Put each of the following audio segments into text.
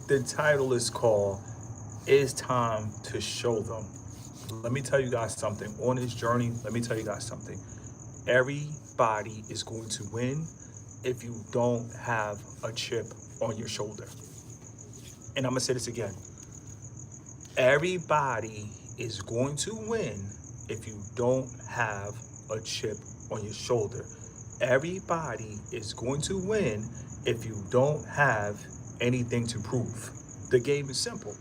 The title is called It's Time to Show Them. Let me tell you guys something. On this journey, let me tell you guys something. Everybody is going to win if you don't have a chip on your shoulder. And I'm going to say this again. Everybody is going to win if you don't have a chip on your shoulder. Everybody is going to win if you don't have anything to prove. The game is simple.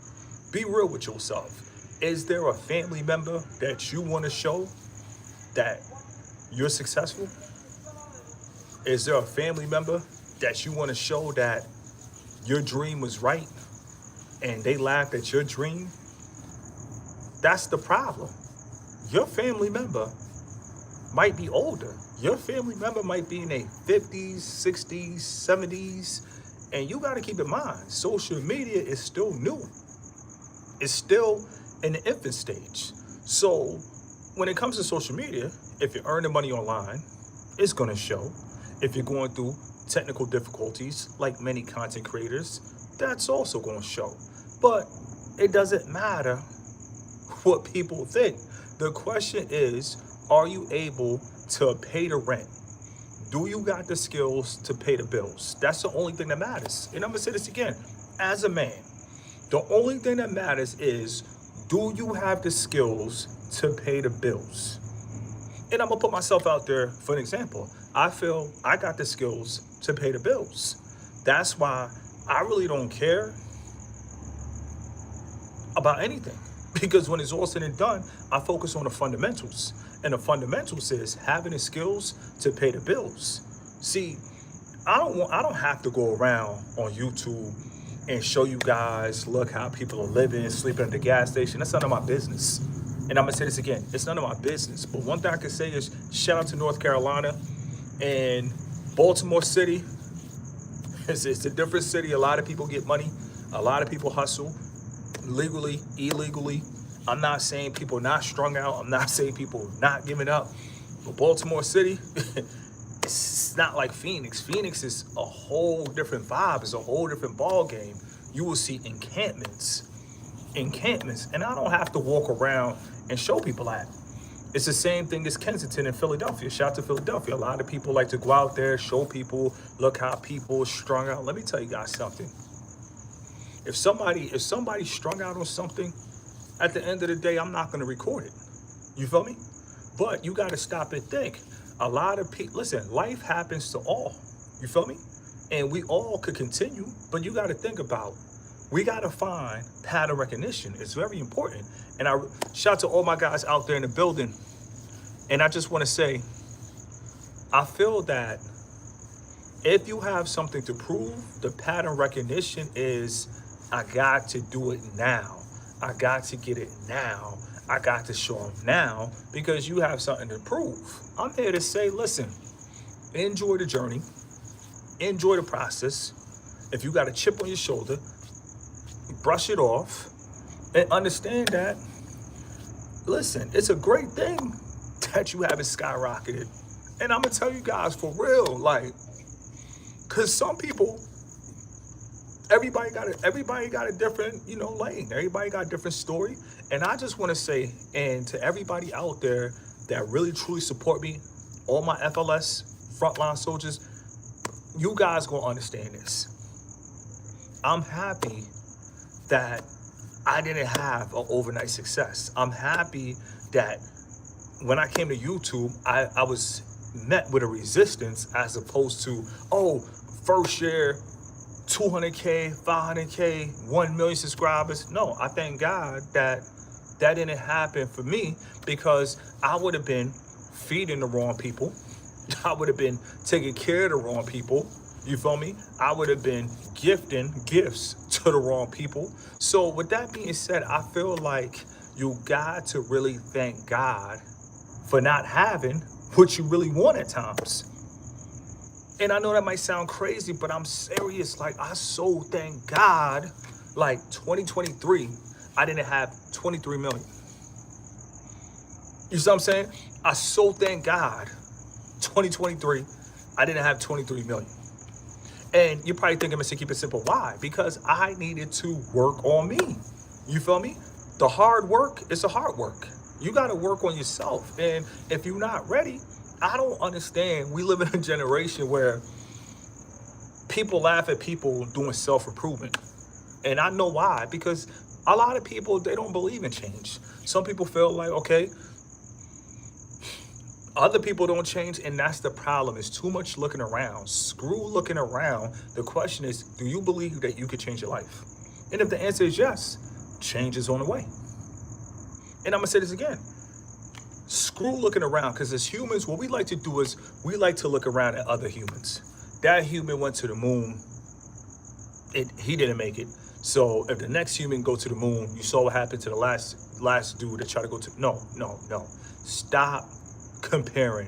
Be real with yourself. Is there a family member that you want to show that you're successful? Is there a family member that you want to show that your dream was right and they laughed at your dream? That's the problem. Your family member might be older. Your family member might be in their 50s, 60s, 70s. And you got to keep in mind, social media is still new. It's still in the infant stage. So when it comes to social media, if you're earning money online, it's going to show. If you're going through technical difficulties, like many content creators, that's also going to show. But it doesn't matter what people think. The question is, are you able to pay the rent? Do you got the skills to pay the bills? That's the only thing that matters. And I'm gonna say this again, as a man, the only thing that matters is, do you have the skills to pay the bills? And I'm gonna put myself out there for an example. I feel I got the skills to pay the bills. That's why I really don't care about anything. Because when it's all said and done, I focus on the fundamentals. And the fundamentals is having the skills to pay the bills. See, I don't have to go around on YouTube and show you guys, look how people are living, sleeping at the gas station. That's none of my business. And I'm gonna say this again, it's none of my business. But one thing I can say is shout out to North Carolina and Baltimore City. It's a different city. A lot of people get money. A lot of people hustle. Legally, illegally. I'm not saying people not strung out. I'm not saying people not giving up. But Baltimore City, it's not like Phoenix. Phoenix is a whole different vibe. It's a whole different ball game. You will see encampments, and I don't have to walk around and show people that. It's the same thing as Kensington and Philadelphia. Shout out to Philadelphia. A lot of people like to go out there, show people, look how people are strung out. Let me tell you guys something. If somebody's strung out on something, at the end of the day, I'm not gonna record it. You feel me? But you gotta stop and think. A lot of people, listen, life happens to all. You feel me? And we all could continue, but you gotta think about, we gotta find pattern recognition. It's very important. And I shout out to all my guys out there in the building. And I just wanna say, I feel that if you have something to prove, the pattern recognition is, I got to do it now. I got to get it now. I got to show them now because you have something to prove. I'm here to say, listen, enjoy the journey, enjoy the process. If you got a chip on your shoulder, brush it off and understand that, listen, it's a great thing that you haven't skyrocketed. And I'm gonna tell you guys for real, like, cause some people, everybody got a different, lane. Everybody got a different story. And I just want to say, and to everybody out there that really truly support me, all my FLS frontline soldiers, you guys gonna understand this. I'm happy that I didn't have an overnight success. I'm happy that when I came to YouTube, I was met with a resistance as opposed to, oh, first year, 200K, 500K, 1 million subscribers. No, I thank God that didn't happen for me because I would have been feeding the wrong people. I would have been taking care of the wrong people. You feel me? I would have been gifting gifts to the wrong people. So with that being said, I feel like you got to really thank God for not having what you really want at times. And I know that might sound crazy, but I'm serious. Like, I so thank God, like 2023, I didn't have 23 million. You see what I'm saying? I so thank God, 2023, I didn't have 23 million. And you're probably thinking, Mr. Keep It Simple, why? Because I needed to work on me. You feel me? The hard work is the hard work. You got to work on yourself. And if you're not ready, I don't understand. We live in a generation where people laugh at people doing self-improvement. And I know why, because a lot of people, they don't believe in change. Some people feel like, okay, other people don't change, and that's the problem. It's too much looking around. Screw looking around. The question is, do you believe that you could change your life? And if the answer is yes, change is on the way. And I'm gonna say this again. Screw looking around, because as humans, what we like to do is we like to look around at other humans. That human went to the moon. He didn't make it. So if the next human go to the moon, you saw what happened to the last dude that tried to go to. No. Stop comparing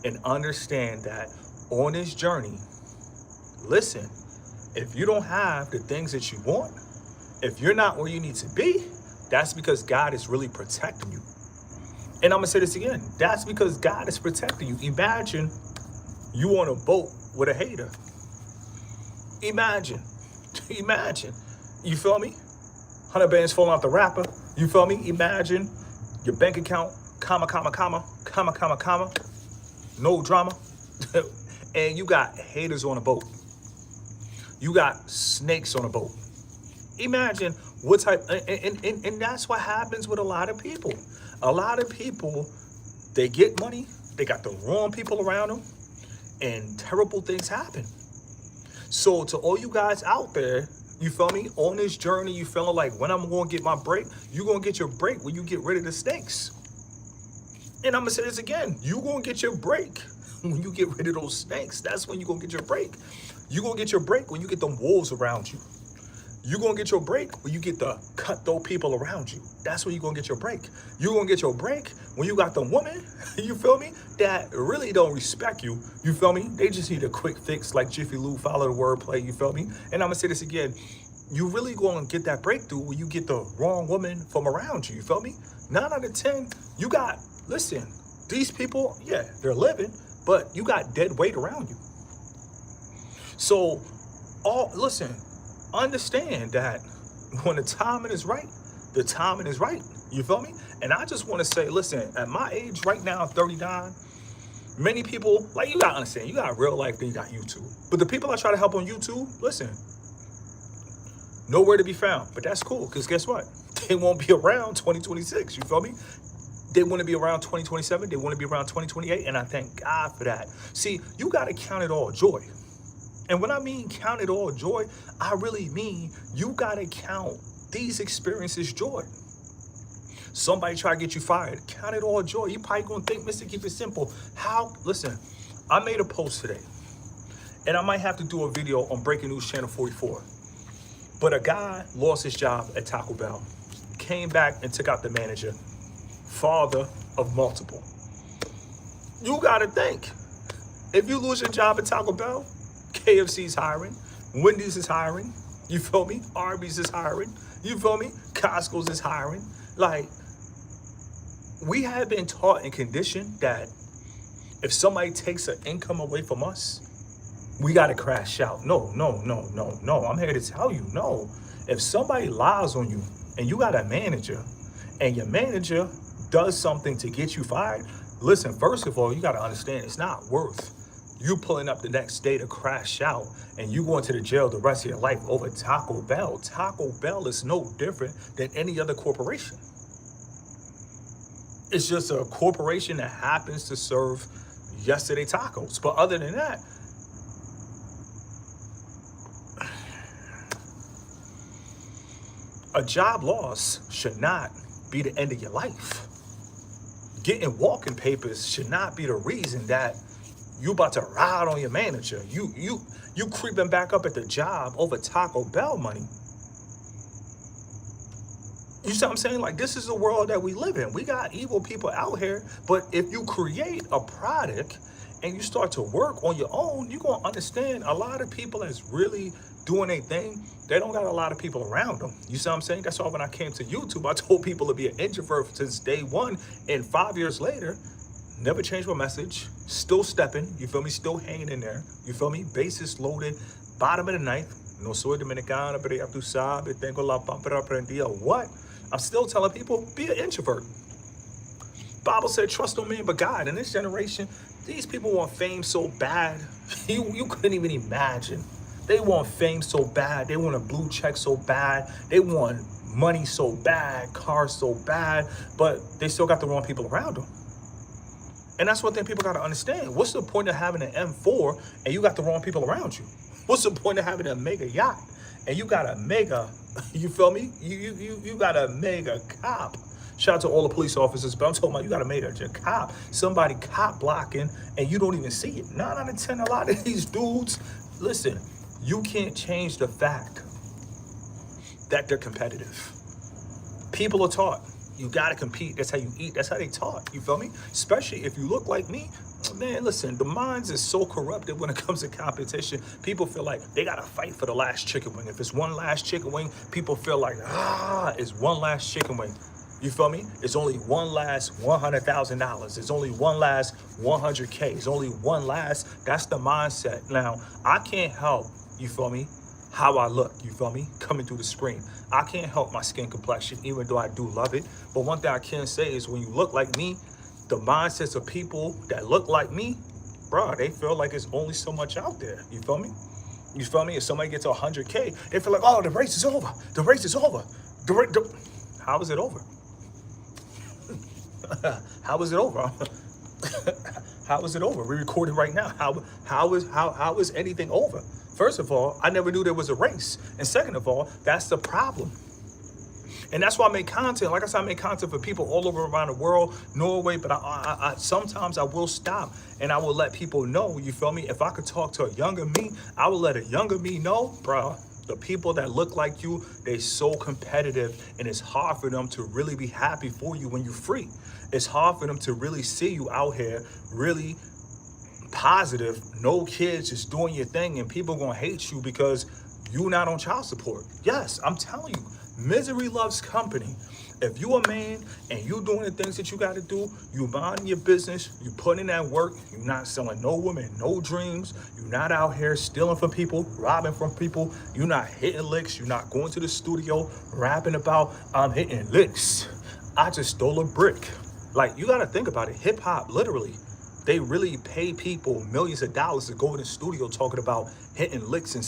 and understand that on this journey, listen, if you don't have the things that you want, if you're not where you need to be, that's because God is really protecting you. And I'm gonna say this again, that's because God is protecting you. Imagine you on a boat with a hater. Imagine, you feel me? 100 bands falling off the wrapper, you feel me? Imagine your bank account, comma, no drama. And you got haters on a boat. You got snakes on a boat. Imagine what type, and that's what happens with a lot of people. A lot of people, they get money, they got the wrong people around them, and terrible things happen. So to all you guys out there, you feel me, on this journey, you feeling like, when I'm gonna get my break, you're gonna get your break when you get rid of the snakes. And I'm gonna say this again, you gonna get your break when you get rid of those snakes. That's when you gonna get your break. You gonna get your break when you get them wolves around you. You're gonna get your break when you get the cutthroat people around you. That's when you're gonna get your break. You're gonna get your break when you got the woman, you feel me, that really don't respect you. You feel me? They just need a quick fix like Jiffy Lube, follow the wordplay, you feel me? And I'm gonna say this again, you really gonna get that breakthrough when you get the wrong woman from around you, you feel me? 9 out of 10, you got, listen, these people, yeah, they're living, but you got dead weight around you. So, listen, understand that when the timing is right, the timing is right. You feel me? And I just want to say, listen, at my age right now, 39, many people, like, you got to understand, you got real life, then you got YouTube. But the people I try to help on YouTube, listen, nowhere to be found. But that's cool, because guess what? They won't be around 2026. You feel me? They want to be around 2027. They want to be around 2028. And I thank God for that. See, you got to count it all joy. And when I mean count it all joy, I really mean you gotta count these experiences joy. Somebody try to get you fired, count it all joy. You probably gonna think, Mr. Keep It Simple, listen, I made a post today, and I might have to do a video on Breaking News Channel 44. But a guy lost his job at Taco Bell, came back and took out the manager, father of multiple. You gotta think, if you lose your job at Taco Bell, KFC's hiring, Wendy's is hiring, you feel me? Arby's is hiring, you feel me? Costco's is hiring. Like, we have been taught and conditioned that if somebody takes an income away from us, we gotta crash out. No. I'm here to tell you, no. If somebody lies on you and you got a manager and your manager does something to get you fired, listen, first of all, you gotta understand it's not worth you pulling up the next day to crash out and you going to the jail the rest of your life over Taco Bell. Taco Bell is no different than any other corporation. It's just a corporation that happens to serve yesterday tacos. But other than that, a job loss should not be the end of your life. Getting walking papers should not be the reason that you about to ride on your manager. You creeping back up at the job over Taco Bell money. You see what I'm saying? Like, this is the world that we live in. We got evil people out here, but if you create a product and you start to work on your own, you're gonna understand a lot of people that's really doing their thing, they don't got a lot of people around them. You see what I'm saying? That's why when I came to YouTube, I told people to be an introvert since day one, and 5 years later, never changed my message, still stepping, you feel me, still hanging in there, you feel me, bases loaded, Bottom of the ninth. No soy dominicana, pero ya tú sabes, tengo la pámpara prendida. What? I'm still telling people, be an introvert. Bible said, trust no man but God. In this generation, these people want fame so bad, you couldn't even imagine. They want fame so bad. They want a blue check so bad. They want money so bad, cars so bad, but they still got the wrong people around them. And that's one thing people got to understand. What's the point of having an M4 and you got the wrong people around you? What's the point of having a mega yacht and you got a mega, you feel me? You got a mega cop. Shout out to all the police officers, but I'm talking about you got a major cop, somebody cop blocking, and you don't even see it. 9 out of 10, a lot of these dudes, listen, you can't change the fact that they're competitive. People are taught, you gotta compete, that's how you eat, that's how they taught, you feel me? Especially if you look like me, man, listen, the minds is so corrupted when it comes to competition. People feel like they gotta fight for the last chicken wing. If it's one last chicken wing, people feel like, it's one last chicken wing. You feel me? It's only one last $100,000. It's only one last 100K. It's only one last. That's the mindset. Now, I can't help, you feel me, how I look, you feel me, coming through the screen. I can't help my skin complexion, even though I do love it. But one thing I can say is when you look like me, the mindsets of people that look like me, bro, they feel like it's only so much out there. You feel me? You feel me? If somebody gets to 100K, they feel like, oh, the race is over. The race is over. How is it over? How is it over? How is it over? We're recording right now. How is anything over? First of all, I never knew there was a race. And second of all, that's the problem. And that's why I make content. Like I said, I make content for people all over around the world, Norway, but I sometimes I will stop and I will let people know, you feel me? If I could talk to a younger me, I will let a younger me know, bro, the people that look like you, they so competitive and it's hard for them to really be happy for you when you're free. It's hard for them to really see you out here really positive, no kids, just doing your thing, and people gonna hate you because you're not on child support. Yes, I'm telling you, misery loves company. If you a man and you doing the things that you got to do, you minding your business, you putting in that work, you're not selling no women, no dreams, you're not out here stealing from people, robbing from people, you're not hitting licks, you're not going to the studio rapping about, I'm hitting licks, I just stole a brick. Like, you got to think about it. Hip hop, literally, they really pay people millions of dollars to go in the studio talking about hitting licks and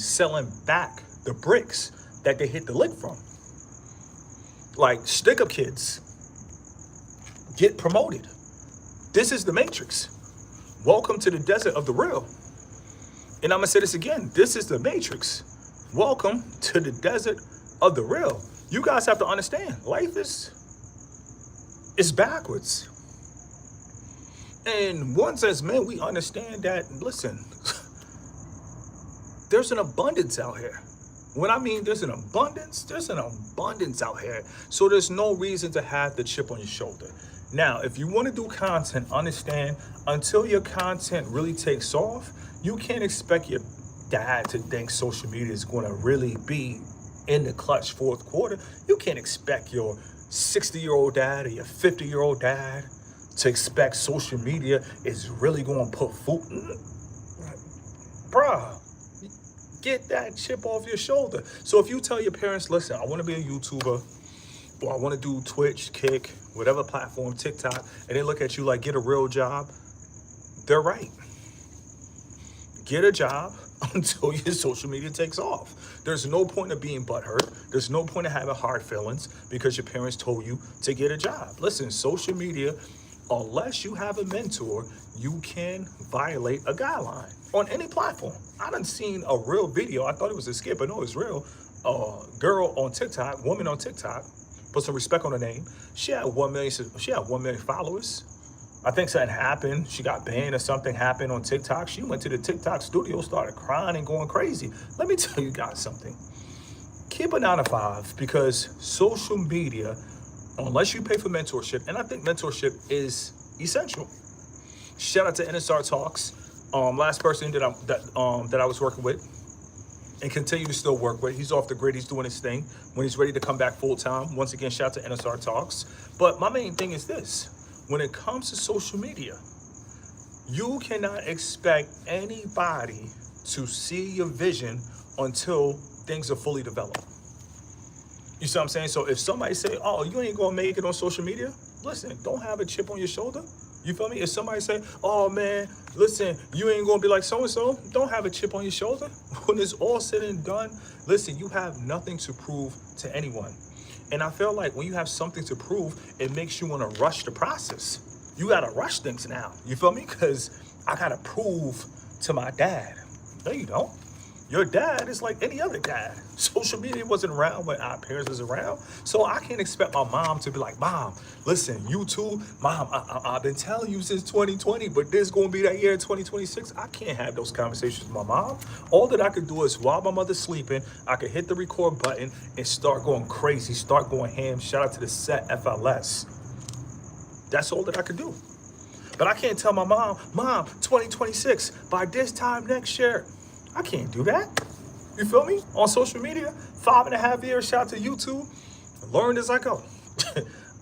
selling back the bricks that they hit the lick from. Like, stick-up kids get promoted. This is the Matrix. Welcome to the desert of the real. And I'm gonna say this again. This is the Matrix. Welcome to the desert of the real. You guys have to understand, life is backwards. And once as men, we understand that, listen, there's an abundance out here. When I mean there's an abundance out here. So there's no reason to have the chip on your shoulder. Now, if you want to do content, understand, until your content really takes off, you can't expect your dad to think social media is going to really be in the clutch fourth quarter. You can't expect your 60-year-old dad or your 50-year-old dad to expect social media is really going to put food. Bruh. Get that chip off your shoulder. So if you tell your parents, listen, I want to be a YouTuber, or I want to do Twitch, Kick, whatever platform, TikTok, and they look at you like, get a real job, they're right. Get a job until your social media takes off. There's no point of being butthurt. There's no point of having hard feelings because your parents told you to get a job. Listen, social media, unless you have a mentor, you can violate a guideline on any platform. I done seen a real video. I thought it was a skit, but no, it's real. Girl on TikTok, woman on TikTok, put some respect on her name. She had 1 million followers. I think something happened. She got banned or something happened on TikTok. She went to the TikTok studio, started crying and going crazy. Let me tell you guys something. Keep a 9 to 5 because social media, unless you pay for mentorship, and I think mentorship is essential. Shout out to NSR Talks, last person that I was working with and continue to still work with. He's off the grid, he's doing his thing. When he's ready to come back full time, once again, shout out to NSR Talks. But my main thing is this: when it comes to social media, You cannot expect anybody to see your vision until things are fully developed. You see what I'm saying? So if somebody say, "Oh, you ain't gonna make it on social media," listen, don't have a chip on your shoulder. You feel me? If somebody say, "Oh man, listen, you ain't gonna be like so and so," don't have a chip on your shoulder. When it's all said and done, listen, you have nothing to prove to anyone. And I feel like when you have something to prove, it makes you want to rush the process. You gotta rush things now. You feel me? Because I gotta prove to my dad. No, you don't. Your dad is like any other dad. Social media wasn't around when our parents was around. So I can't expect my mom to be like, "Mom, listen, you too, Mom, I've been telling you since 2020, but this going to be that year 2026. I can't have those conversations with my mom. All that I could do is while my mother's sleeping, I could hit the record button and start going crazy, start going ham. Shout out to the set FLS. That's all that I could do. But I can't tell my mom, "Mom, 2026, by this time next year." I can't do that. You feel me? On social media, 5.5 years, shout out to YouTube. Learned as I go.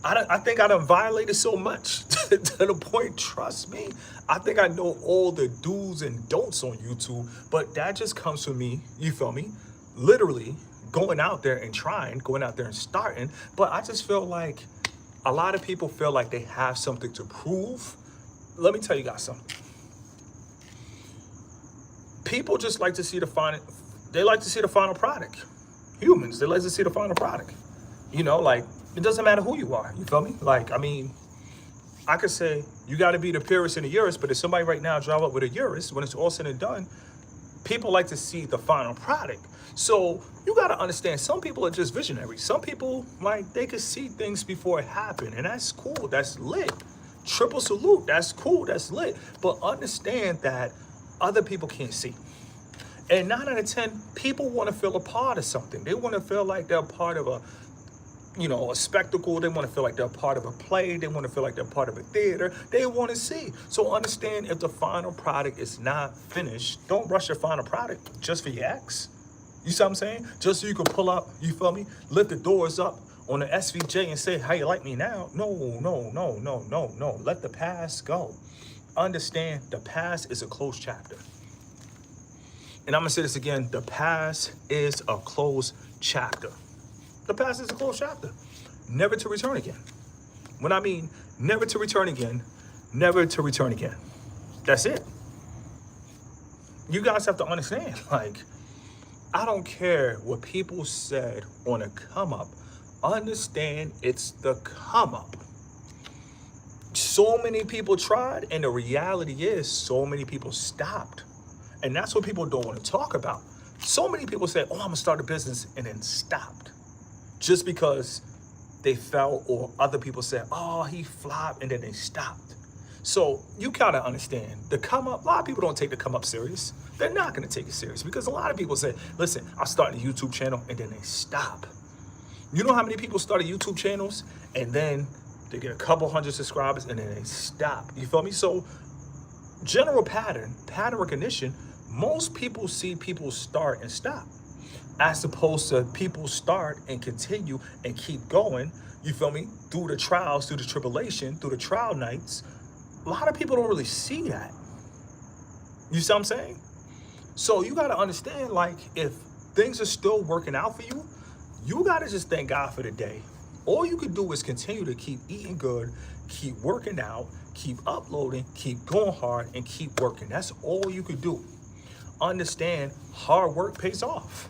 I think I done violated so much to the point, trust me, I think I know all the do's and don'ts on YouTube, but that just comes from me, you feel me? Literally going out there and trying, going out there and starting. But I just feel like a lot of people feel like they have something to prove. Let me tell you guys something. People just like to see the final, they like to see the final product. Humans, they like to see the final product. You know, like, it doesn't matter who you are, you feel me? Like, I mean, I could say, you gotta be the purest in the Urus, but if somebody right now drive up with a Urus, when it's all said and done, people like to see the final product. So you gotta understand, some people are just visionaries. Some people, like, they could see things before it happened, and that's cool, that's lit. Triple salute, that's cool, that's lit. But understand that other people can't see. And 9 out of 10, people want to feel a part of something. They want to feel like they're part of a spectacle. They want to feel like they're part of a play. They want to feel like they're part of a theater. They want to see. So understand, if the final product is not finished, don't rush your final product just for your ex. You see what I'm saying? Just so you can pull up, you feel me? Lift the doors up on the SVJ and say, "How you like me now?" No. Let the past go. Understand, the past is a closed chapter. And I'm gonna say this again, the past is a closed chapter. The past is a closed chapter. Never to return again. When I mean never to return again, never to return again. That's it. You guys have to understand, like, I don't care what people said on a come up. Understand, it's the come up. So many people tried, and the reality is so many people stopped. And that's what people don't want to talk about. So many people say, "Oh, I'm gonna start a business," and then stopped. Just because they felt, or other people said, "Oh, he flopped," and then they stopped. So you gotta understand, the come up, a lot of people don't take the come up serious. They're not gonna take it serious, because a lot of people say, "Listen, I'll start a YouTube channel," and then they stop. You know how many people started YouTube channels and then they get a couple hundred subscribers and then they stop? You feel me? So general pattern recognition, most people see people start and stop, as opposed to people start and continue and keep going, you feel me, through the trials, through the tribulation, through the trial nights. A lot of people don't really see that. You see what I'm saying? So you got to understand, like, if things are still working out for you, you got to just thank God for the day. All you can do is continue to keep eating good, keep working out, keep uploading, keep going hard, and keep working. That's all you could do. Understand, hard work pays off.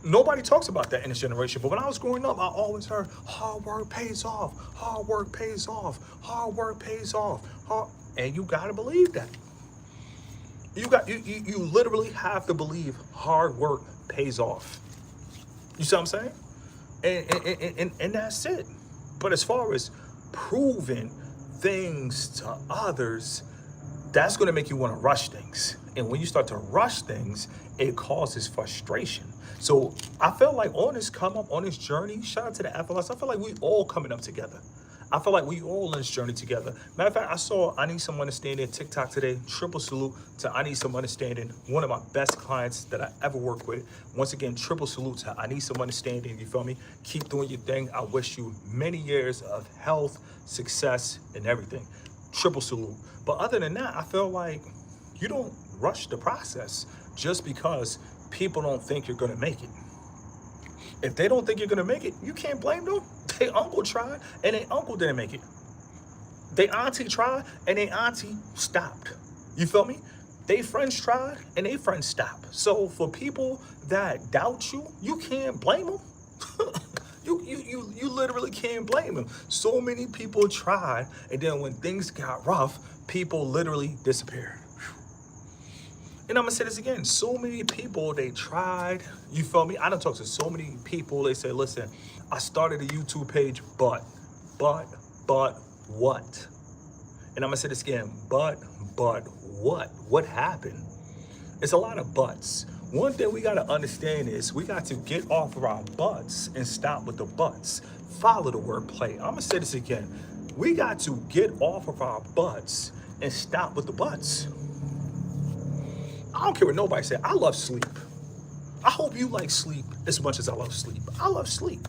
Nobody talks about that in this generation, but when I was growing up, I always heard hard work pays off, hard work pays off, hard work pays off. And you gotta believe that. You literally have to believe hard work pays off. You see what I'm saying? And that's it. But as far as proving things to others, that's going to make you want to rush things. And when you start to rush things, it causes frustration. So I feel like on this come up, on this journey, shout out to the FLS, I feel like we all coming up together. I feel like we all in this journey together. Matter of fact, I saw I Need Some Understanding TikTok today. Triple salute to I Need Some Understanding, one of my best clients that I ever worked with. Once again, triple salute to I Need Some Understanding, you feel me? Keep doing your thing. I wish you many years of health, success, and everything. Triple salute. But other than that, I feel like you don't rush the process just because people don't think you're gonna make it. If they don't think you're gonna make it, you can't blame them. Their uncle tried and their uncle didn't make it. Their auntie tried and their auntie stopped. You feel me? They friends tried and they friends stopped. So for people that doubt you, you can't blame them. You literally can't blame them. So many people tried, and then when things got rough, people literally disappeared. And I'm gonna say this again. So many people, they tried. You feel me? I done talked to so many people. They say, listen, I started a YouTube page, but what? And I'm gonna say this again, but what? What happened? It's a lot of buts. One thing we gotta understand is we got to get off of our butts and stop with the buts. Follow the wordplay. I'm gonna say this again. We got to get off of our butts and stop with the buts. I don't care what nobody say. I love sleep. I hope you like sleep as much as I love sleep. I love sleep.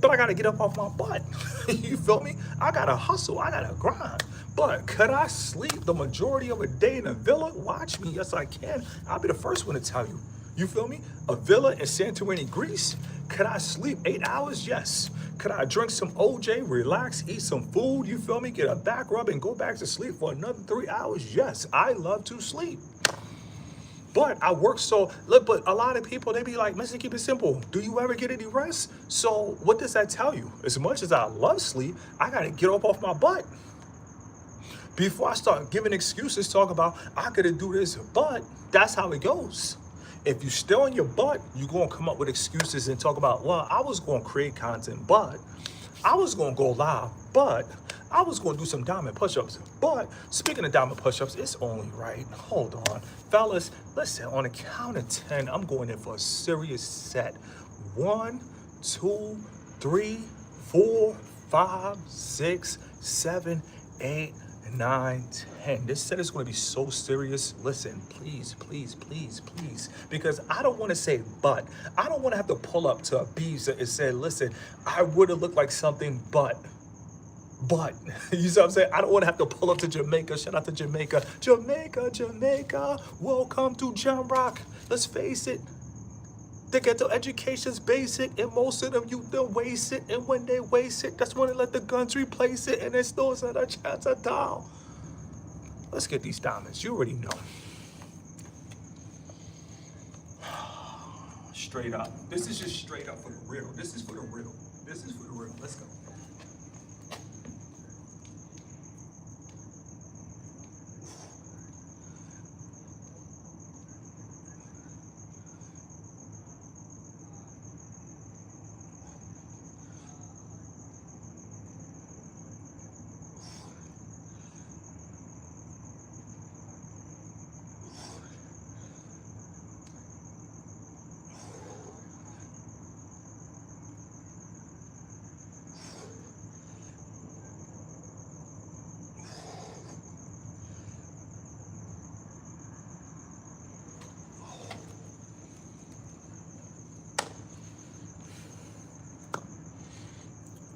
But I gotta get up off my butt. You feel me? I gotta hustle. I gotta grind. But could I sleep the majority of a day in a villa? Watch me. Yes, I can. I'll be the first one to tell you. You feel me? A villa in Santorini, Greece. Could I sleep 8 hours? Yes. Could I drink some OJ, relax, eat some food? You feel me? Get a back rub and go back to sleep for another 3 hours? Yes, I love to sleep. But I work so, look, but a lot of people, they be like, listen, keep it simple. Do you ever get any rest? So what does that tell you? As much as I love sleep, I got to get up off my butt. Before I start giving excuses, talk about, I could do this, but that's how it goes. If you stay on your butt, you're going to come up with excuses and talk about, well, I was going to create content, but I was going to go live, but I was going to do some diamond push-ups. But speaking of diamond push-ups, it's only right. Hold on. Fellas, listen, on a count of 10, I'm going in for a serious set. 1, 2, 3, 4, 5, 6, 7, 8, 9, 10. This set is going to be so serious. Listen, please, please, please, please. Because I don't want to say but. I don't want to have to pull up to Ibiza and say, listen, I would have looked like something, but, you see what I'm saying? I don't want to have to pull up to Jamaica. Shout out to Jamaica. Jamaica, welcome to Jamrock. Let's face it. They get their education's basic, and most of them you don't waste it. And when they waste it, that's when they let the guns replace it, and it still has a chance of down. Let's get these diamonds. You already know. Straight up. This is just straight up for the real. This is for the real. This is for the real. Let's go.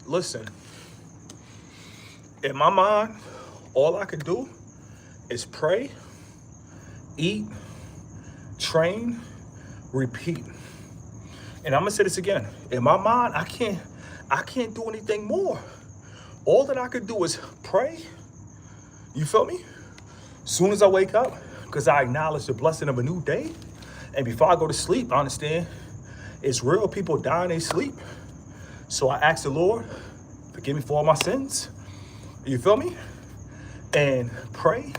Listen, in my mind, all I could do is pray, eat, train, repeat. And I'm gonna say this again. In my mind, I can't do anything more. All that I could do is pray. You feel me? As soon as I wake up, because I acknowledge the blessing of a new day. And before I go to sleep, I understand it's real people die in their sleep. So I ask the Lord, forgive me for all my sins. You feel me? And pray,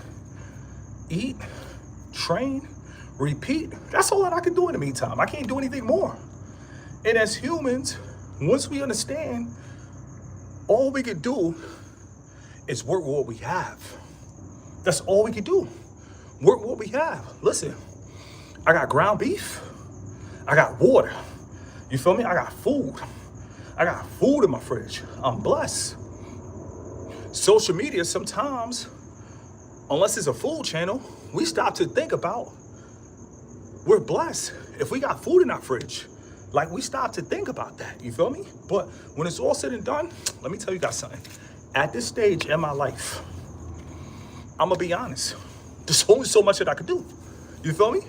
eat, train, repeat. That's all that I can do in the meantime. I can't do anything more. And as humans, once we understand, all we can do is work with what we have. That's all we can do. Work with what we have. Listen, I got ground beef. I got water. You feel me? I got food. I got food in my fridge. I'm blessed. Social media, sometimes, unless it's a food channel, we stop to think about we're blessed if we got food in our fridge. Like, we stop to think about that. You feel me? But when it's all said and done, let me tell you guys something. At this stage in my life, I'm gonna be honest. There's only so much that I could do. You feel me?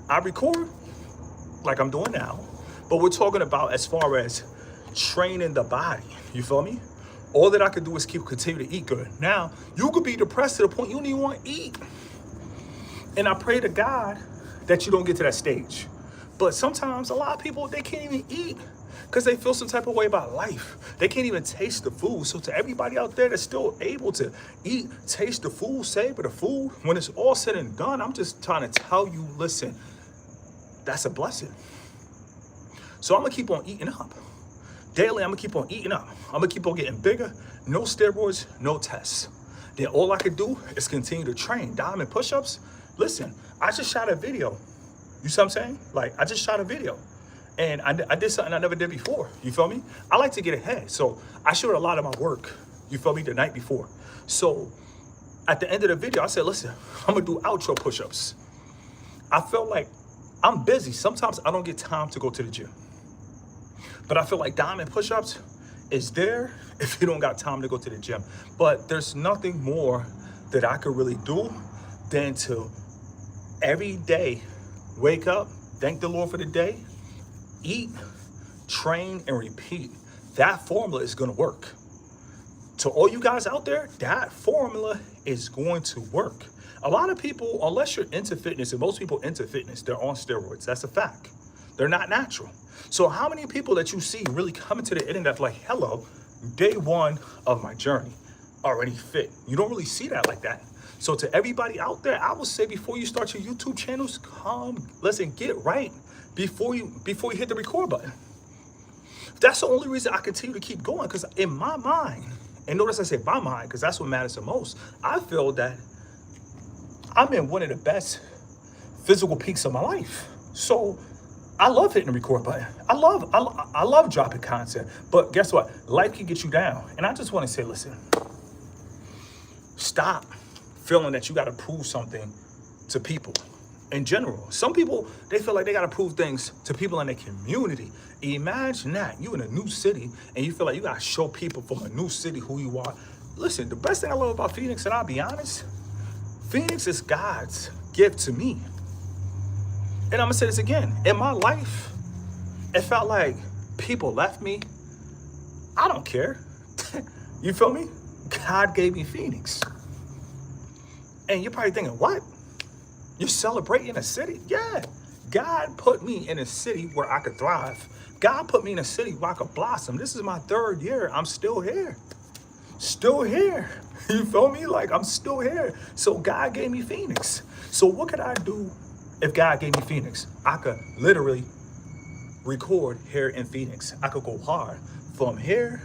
I record like I'm doing now, but we're talking about as far as training the body. You feel me? All that I could do is continue to eat good. Now, you could be depressed to the point you don't even want to eat. And I pray to God that you don't get to that stage. But sometimes a lot of people, they can't even eat because they feel some type of way about life. They can't even taste the food. So to everybody out there that's still able to eat, taste the food, savor the food, when it's all said and done, I'm just trying to tell you, listen, that's a blessing. So I'm gonna keep on eating up. Daily, I'm gonna keep on eating up. I'm gonna keep on getting bigger. No steroids, no tests. Then all I could do is continue to train. Diamond push-ups. Listen, I just shot a video. You see what I'm saying? Like, I just shot a video. And I did something I never did before. You feel me? I like to get ahead. So I showed a lot of my work, you feel me, the night before. So at the end of the video, I said, listen, I'm gonna do outro push-ups. I felt like I'm busy. Sometimes I don't get time to go to the gym. But I feel like diamond push-ups is there if you don't got time to go to the gym. But there's nothing more that I could really do than to every day wake up, thank the Lord for the day, eat, train, and repeat. That formula is gonna work. To all you guys out there, that formula is going to work. A lot of people, unless you're into fitness, and most people into fitness, they're on steroids. That's a fact. They're not natural. So how many people that you see really coming to the internet like, hello, day one of my journey, already fit? You don't really see that like that. So to everybody out there, I would say before you start your YouTube channels, listen, get right before you hit the record button. That's the only reason I continue to keep going, because in my mind, and notice I say my mind, because that's what matters the most, I feel that I'm in one of the best physical peaks of my life. So I love hitting the record button. I love dropping content. But guess what? Life can get you down. And I just want to say, listen, stop feeling that you got to prove something to people in general. Some people, they feel like they got to prove things to people in their community. Imagine that. You in a new city and you feel like you got to show people from a new city who you are. Listen, the best thing I love about Phoenix, and I'll be honest, Phoenix is God's gift to me. And I'm gonna say this again. In my life, it felt like people left me. I don't care. You feel me? God gave me Phoenix. And you're probably thinking, what? You're celebrating a city? Yeah. God put me in a city where I could thrive. God put me in a city where I could blossom. This is my 3rd year. I'm still here. Still here. You feel me? Like, I'm still here. So God gave me Phoenix. So what could I do if God gave me Phoenix? I could literally record here in Phoenix. I could go hard from here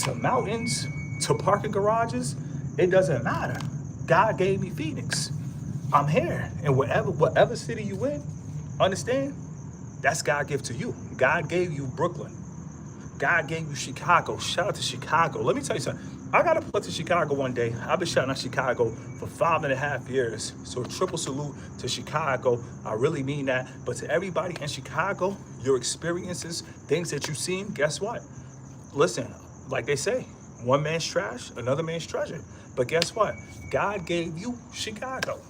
to mountains to parking garages. It doesn't matter. God gave me Phoenix. I'm here. And whatever city you in, understand, that's God gift to you. God gave you Brooklyn. God gave you Chicago. Shout out to Chicago. Let me tell you something. I got to pull up to Chicago one day. I've been shouting out Chicago for 5.5 years. So triple salute to Chicago. I really mean that. But to everybody in Chicago, your experiences, things that you've seen, guess what? Listen, like they say, one man's trash, another man's treasure. But guess what? God gave you Chicago.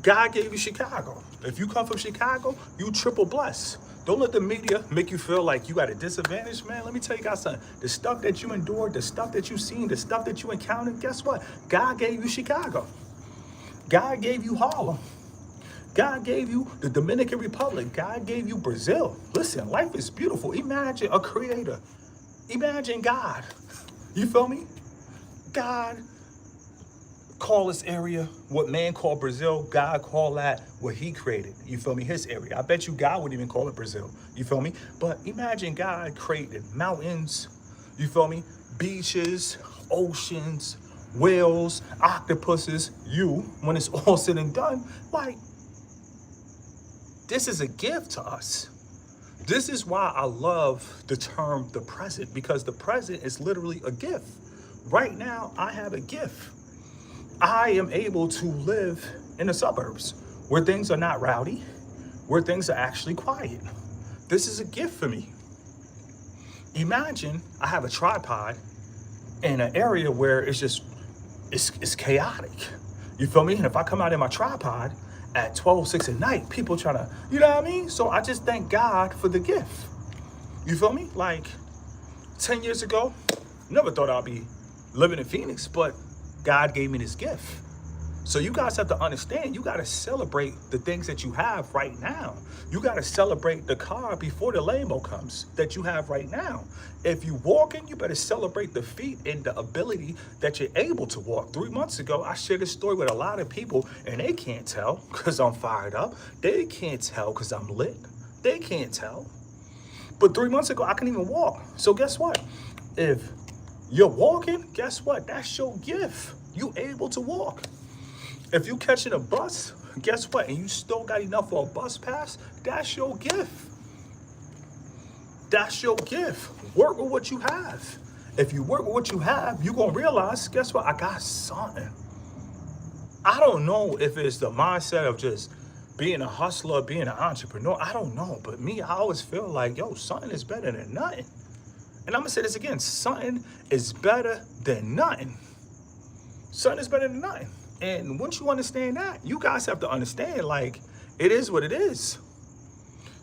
God gave you Chicago. If you come from Chicago, you triple blessed. Don't let the media make you feel like you at a disadvantage, man. Let me tell you guys something. The stuff that you endured, the stuff that you've seen, the stuff that you encountered, guess what? God gave you Chicago. God gave you Harlem. God gave you the Dominican Republic. God gave you Brazil. Listen, life is beautiful. Imagine a creator. Imagine God. You feel me? God call this area what man called Brazil. God called that what he created. You feel me? His area. I bet you God wouldn't even call it Brazil. You feel me? But imagine God created mountains. You feel me? Beaches, oceans, whales, octopuses. You, when it's all said and done, like, this is a gift to us. This is why I love the term the present, because the present is literally a gift. Right now, I have a gift. I am able to live in the suburbs where things are not rowdy, where things are actually quiet. This is a gift for me. Imagine I have a tripod in an area where it's just it's chaotic. You feel me? And if I come out in my tripod at 12:06 at night, people trying to, you know what I mean? So I just thank God for the gift. You feel me? Like 10 years ago, never thought I'd be living in Phoenix, but God gave me this gift. So you guys have to understand, you got to celebrate the things that you have right now. You got to celebrate the car before the limo comes that you have right now. If you walking, you better celebrate the feet and the ability that you're able to walk. 3 months ago, I shared this story with a lot of people, and they can't tell because I'm fired up. They can't tell because I'm lit. They can't tell. But 3 months ago, I couldn't even walk. So guess what? If you're walking, guess what? That's your gift. You able to walk. If you catching a bus, guess what? And you still got enough for a bus pass, that's your gift. That's your gift. Work with what you have. If you work with what you have, you're going to realize, guess what? I got something. I don't know if it's the mindset of just being a hustler, being an entrepreneur. I don't know. But me, I always feel like, yo, something is better than nothing. And I'm going to say this again. Something is better than nothing. Something is better than nothing. And once you understand that, you guys have to understand, like, it is what it is.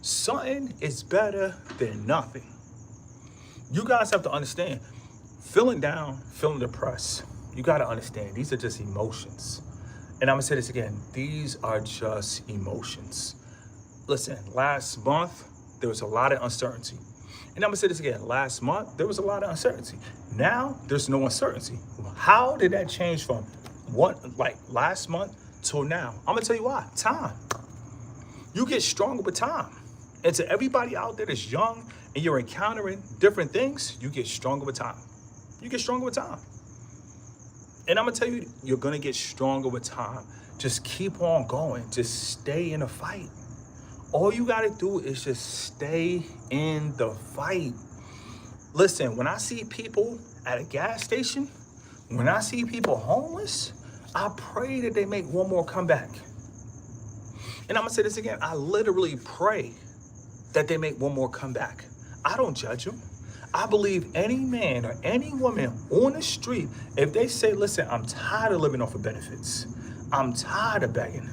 Something is better than nothing. You guys have to understand, feeling down, feeling depressed, you got to understand, these are just emotions. And I'm going to say this again, these are just emotions. Listen, last month, there was a lot of uncertainty. And I'm going to say this again, last month, there was a lot of uncertainty. Now, there's no uncertainty. How did that change from last month till now? I'm gonna tell you why. Time. You get stronger with time. And to everybody out there that's young and you're encountering different things, you get stronger with time. You get stronger with time. And I'm gonna tell you, you're gonna get stronger with time. Just keep on going. Just stay in the fight. All you gotta do is just stay in the fight. Listen, when I see people at a gas station, when I see people homeless, I pray that they make one more comeback. And I'm gonna say this again, I literally pray that they make one more comeback. I don't judge them. I believe any man or any woman on the street, if they say, listen, I'm tired of living off of benefits. I'm tired of begging.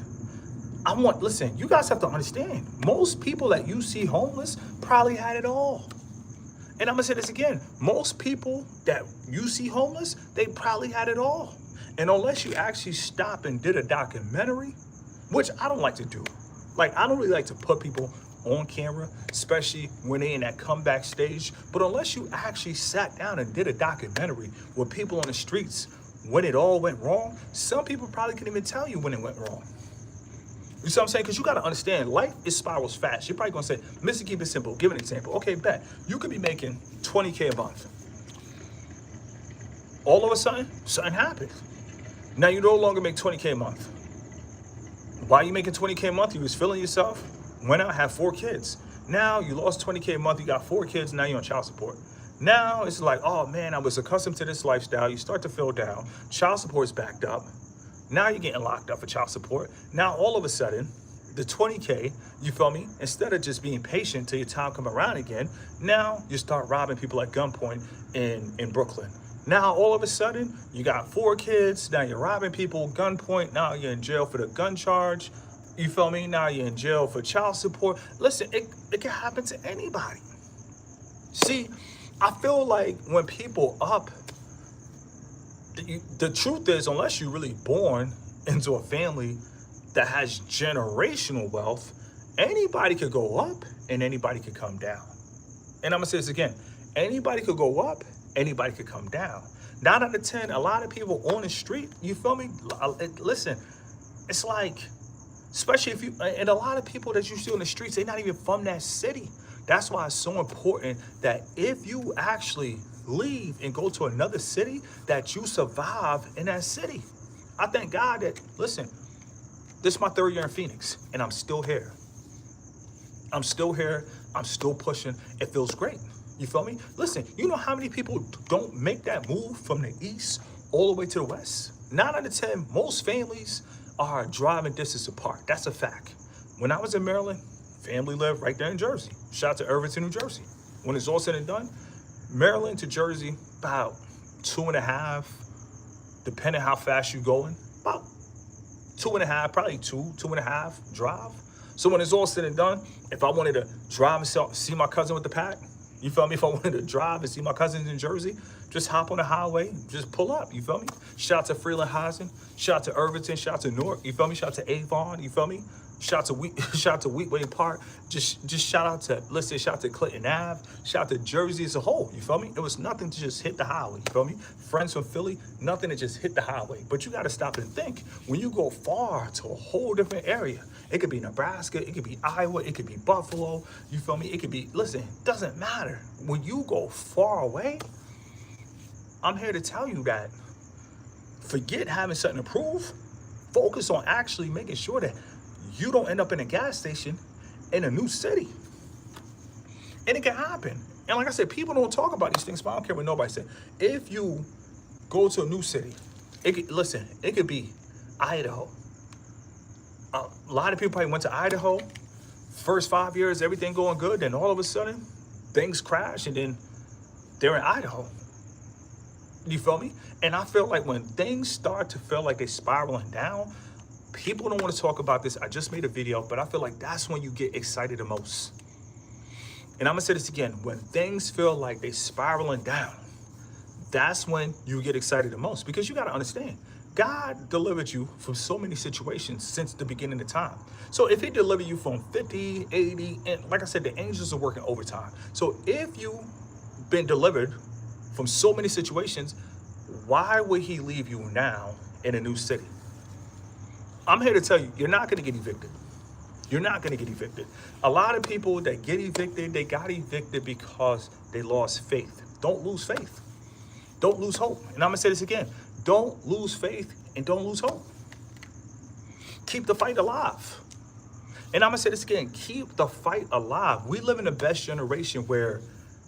Listen, you guys have to understand, most people that you see homeless probably had it all. And I'm gonna say this again, most people that you see homeless, they probably had it all. And unless you actually stop and did a documentary, which I don't like to do. Like, I don't really like to put people on camera, especially when they're in that comeback stage. But unless you actually sat down and did a documentary with people on the streets when it all went wrong, some people probably couldn't even tell you when it went wrong. You see what I'm saying? Because you got to understand, life is spirals fast. You're probably going to say, Mr. Keep It Simple, give an example. Okay, bet. You could be making $20K a month. All of a sudden, something happened. Now you no longer make $20K a month. Why are you making $20K a month? You was feeling yourself, went out, had 4 kids. Now you lost $20K a month, you got 4 kids, now you're on child support. Now it's like, oh man, I was accustomed to this lifestyle. You start to feel down. Child support is backed up. Now you're getting locked up for child support. Now all of a sudden, the 20K, you feel me? Instead of just being patient till your time come around again, now you start robbing people at gunpoint in Brooklyn. Now all of a sudden, you got 4 kids, now you're robbing people, gunpoint, now you're in jail for the gun charge. You feel me? Now you're in jail for child support. Listen, it can happen to anybody. See, I feel like when people up, the truth is, unless you're really born into a family that has generational wealth, anybody could go up and anybody could come down. And I'm gonna say this again, anybody could go up, anybody could come down. 9 out of 10, a lot of people on the street, you feel me? Listen, it's like, especially if you, and a lot of people that you see on the streets, they're not even from that city. That's why it's so important that if you actually leave and go to another city, that you survive in that city. I thank God that, listen, this is my 3rd year in Phoenix, and I'm still here. I'm still here. I'm still pushing. It feels great. You feel me? Listen, you know how many people don't make that move from the east all the way to the west? 9 out of 10, most families are driving distance apart. That's a fact. When I was in Maryland, family lived right there in Jersey. Shout out to Irvington, New Jersey. When it's all said and done, Maryland to Jersey, about 2.5, depending how fast you're going, about 2.5, probably 2.5 drive. So when it's all said and done, if I wanted to drive and see my cousin with the pack, you feel me? If I wanted to drive and see my cousins in Jersey, just hop on the highway, just pull up, you feel me? Shout out to Freeland-Heisen, shout out to Irvington, shout out to Newark, you feel me? Shout out to Avon, you feel me? Shout out to Wheatway Park. Just shout out to Clinton Ave. Shout out to Jersey as a whole. You feel me? It was nothing to just hit the highway. You feel me? Friends from Philly, nothing to just hit the highway. But you got to stop and think. When you go far to a whole different area, it could be Nebraska, it could be Iowa, it could be Buffalo. You feel me? It could be, listen, it doesn't matter. When you go far away, I'm here to tell you that forget having something to prove. Focus on actually making sure that you don't end up in a gas station in a new city. And it can happen. And like I said, people don't talk about these things, but I don't care what nobody said. If you go to a new city, it could be Idaho. A lot of people probably went to Idaho. First 5 years, everything going good. Then all of a sudden, things crash and then they're in Idaho. You feel me? And I feel like when things start to feel like they're spiraling down, people don't want to talk about this. I just made a video, but I feel like that's when you get excited the most. And I'm going to say this again. When things feel like they're spiraling down, that's when you get excited the most. Because you got to understand, God delivered you from so many situations since the beginning of time. So if he delivered you from 50, 80, and like I said, the angels are working overtime. So if you've been delivered from so many situations, why would he leave you now in a new city? I'm here to tell you, you're not going to get evicted. You're not going to get evicted. A lot of people that get evicted, they got evicted because they lost faith. Don't lose faith. Don't lose hope. And I'm going to say this again. Don't lose faith and don't lose hope. Keep the fight alive. And I'm going to say this again. Keep the fight alive. We live in the best generation where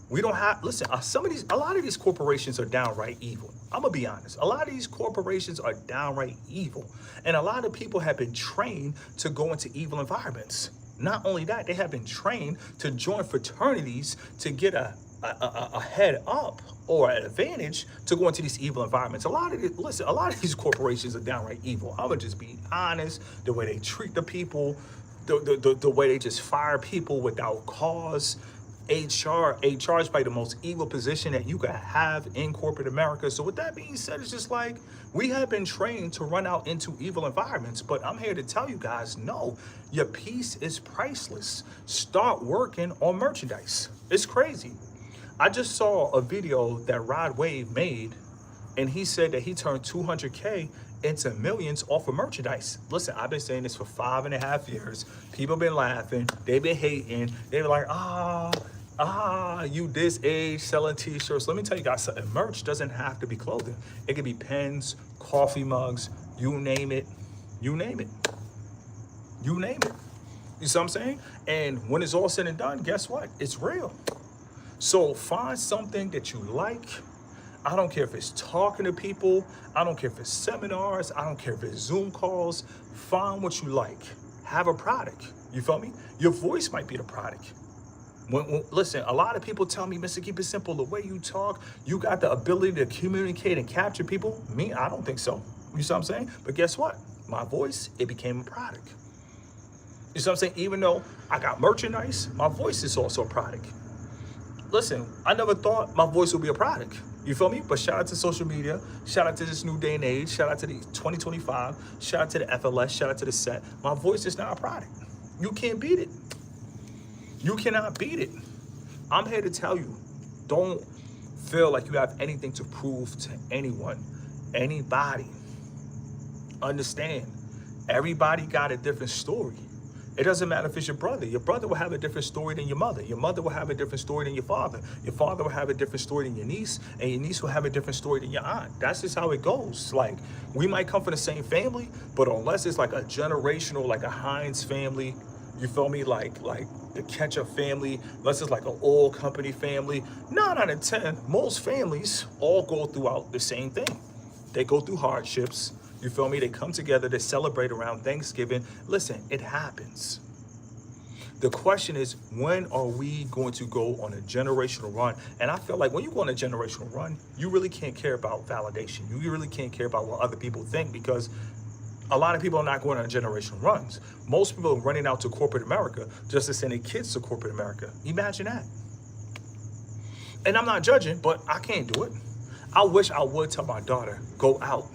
we don't have, listen, a lot of these corporations are downright evil. I'm going to be honest. A lot of these corporations are downright evil. And a lot of people have been trained to go into evil environments. Not only that, they have been trained to join fraternities to get a head up or an advantage to go into these evil environments. A lot of these corporations are downright evil. I'm going to just be honest. The way they treat the people, the way they just fire people without cause. HR is probably the most evil position that you could have in corporate America. So with that being said, it's just like we have been trained to run out into evil environments. But I'm here to tell you guys, no, your peace is priceless. Start working on merchandise. It's crazy. I just saw a video that Rod Wave made, and he said that he turned 200K into millions off of merchandise. Listen, I've been saying this for 5.5 years. People been laughing. They've been hating. They were like, you this age selling t-shirts. Let me tell you guys something. Merch doesn't have to be clothing. It could be pens, coffee mugs, you name it. You name it. You name it. You see what I'm saying? And when it's all said and done, guess what? It's real. So find something that you like. I don't care if it's talking to people. I don't care if it's seminars. I don't care if it's Zoom calls. Find what you like. Have a product. You feel me? Your voice might be the product. Listen, a lot of people tell me, Mr. Keep It Simple, the way you talk, you got the ability to communicate and capture people. Me, I don't think so. You see what I'm saying? But guess what? My voice, it became a product. You see what I'm saying? Even though I got merchandise, my voice is also a product. Listen, I never thought my voice would be a product. You feel me? But shout out to social media. Shout out to this new day and age. Shout out to the 2025. Shout out to the FLS. Shout out to the set. My voice is now a product. You can't beat it. You cannot beat it. I'm here to tell you, don't feel like you have anything to prove to anyone, anybody. Understand, everybody got a different story. It doesn't matter if it's your brother. Your brother will have a different story than your mother. Your mother will have a different story than your father. Your father will have a different story than your niece, and your niece will have a different story than your aunt. That's just how it goes. Like, we might come from the same family, but unless it's like a generational, like a Heinz family, you feel me? Like the Ketchup family, unless it's like an oil company family, 9 out of 10, most families all go throughout the same thing. They go through hardships. You feel me? They come together to celebrate around Thanksgiving. Listen, it happens. The question is, when are we going to go on a generational run? And I feel like when you go on a generational run, you really can't care about validation. You really can't care about what other people think, because a lot of people are not going on generational runs. Most people are running out to corporate America just to send their kids to corporate America. Imagine that. And I'm not judging, but I can't do it. I wish I would tell my daughter, go out.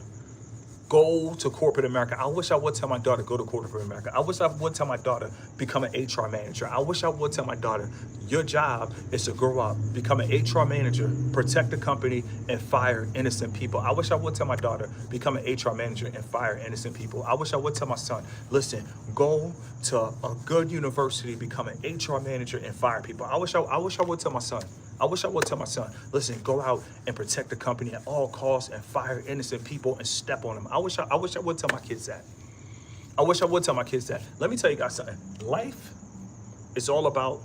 Go to corporate America. I wish I would tell my daughter, go to corporate America. I wish I would tell my daughter, become an HR manager. I wish I would tell my daughter, your job is to grow up, become an HR manager, protect the company, and fire innocent people. I wish I would tell my daughter, become an HR manager and fire innocent people. I wish I would tell my son, listen, go to a good university, become an HR manager and fire people. I wish I would tell my son. I wish I would tell my son, listen, go out and protect the company at all costs and fire innocent people and step on them. I wish I would tell my kids that. I wish I would tell my kids that. Let me tell you guys something. Life is all about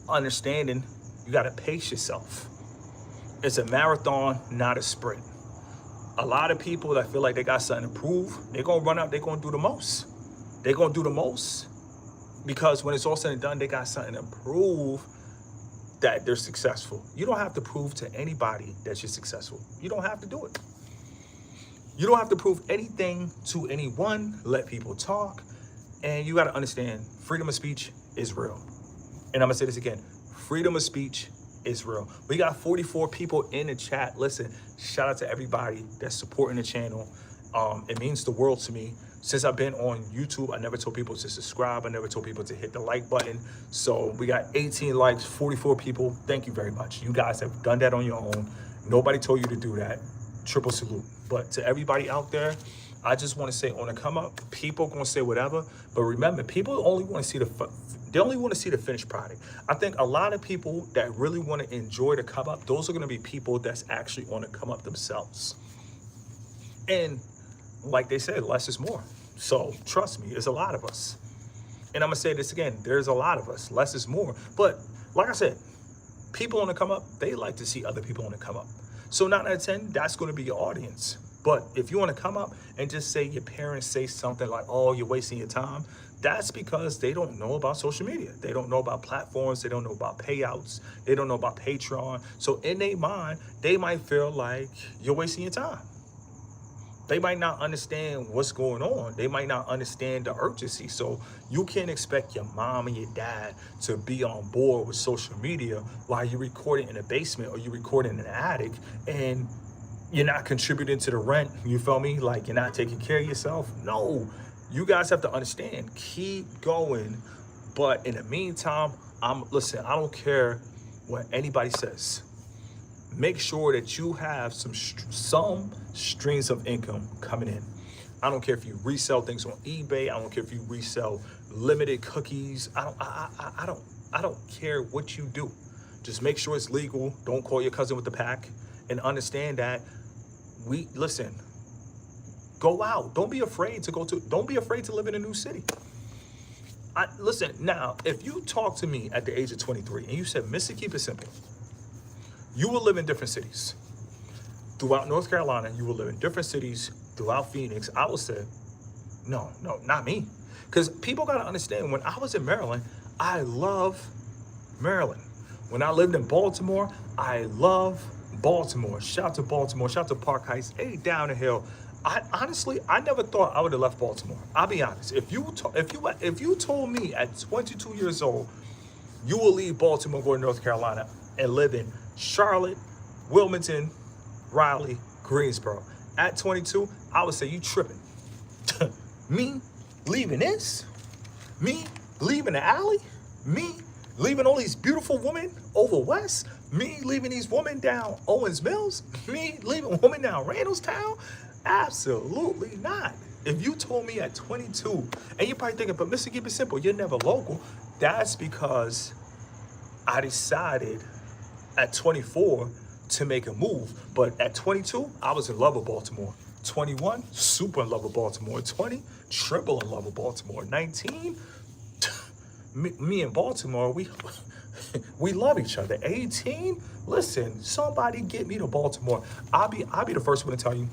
understanding you got to pace yourself. It's a marathon, not a sprint. A lot of people that feel like they got something to prove, they're going to run out, they're going to do the most. They're going to do the most because when it's all said and done, they got something to prove that they're successful. You don't have to prove to anybody that you're successful. You don't have to do it. You don't have to prove anything to anyone. Let people talk. And you got to understand, freedom of speech is real. And I'm going to say this again. Freedom of speech is real. We got 44 people in the chat. Listen, shout out to everybody that's supporting the channel. It means the world to me. Since I've been on YouTube, I never told people to subscribe. I never told people to hit the like button. So we got 18 likes, 44 people. Thank you very much. You guys have done that on your own. Nobody told you to do that. Triple salute. But to everybody out there, I just want to say, on the come up, people gonna say whatever. But remember, people only want to see the finished product. I think a lot of people that really want to enjoy the come up, those are gonna be people that's actually on the come up themselves. And like they said, less is more. So trust me, there's a lot of us. And I'm gonna say this again, there's a lot of us, less is more. But like I said, people on the come up, they like to see other people on the come up. So 9 out of 10, that's gonna be your audience. But if you wanna come up and just say your parents say something like, oh, you're wasting your time, that's because they don't know about social media. They don't know about platforms. They don't know about payouts. They don't know about Patreon. So in their mind, they might feel like you're wasting your time. They might not understand what's going on. They might not understand the urgency. So you can't expect your mom and your dad to be on board with social media while you're recording in a basement or you're recording in an attic and you're not contributing to the rent. You feel me? Like you're not taking care of yourself. No, you guys have to understand, keep going. But in the meantime, listen, I don't care what anybody says. Make sure that you have some streams of income coming in. I don't care if you resell things on eBay. I don't care if you resell limited cookies. I don't care what you do. Just make sure it's legal. Don't call your cousin with the pack, and understand that listen, go out. Don't be afraid to live in a new city. Listen, now, if you talk to me at the age of 23 and you said, Mr. Keep It Simple, you will live in different cities. Throughout North Carolina, you will live in different cities throughout Phoenix. I will say, no, not me. Because people got to understand, when I was in Maryland, I love Maryland. When I lived in Baltimore, I love Baltimore. Shout to Baltimore, shout to Park Heights, hey, down the hill. I never thought I would have left Baltimore. I'll be honest. If you told me at 22 years old, you will leave Baltimore, go to North Carolina, and live in Charlotte, Wilmington, Raleigh, Greensboro. At 22, I would say you tripping. Me leaving this? Me leaving the alley? Me leaving all these beautiful women over west? Me leaving these women down Owens Mills? Me leaving women down Randallstown? Absolutely not. If you told me at 22, and you're probably thinking, but Mr. Keep It Simple, you're never local. That's because I decided at 24 to make a move. But at 22, I was in love with Baltimore. 21, super in love with Baltimore. 20, triple in love with Baltimore. 19, me and Baltimore, we love each other. 18, listen, somebody get me to Baltimore. I'll be the first one to tell you,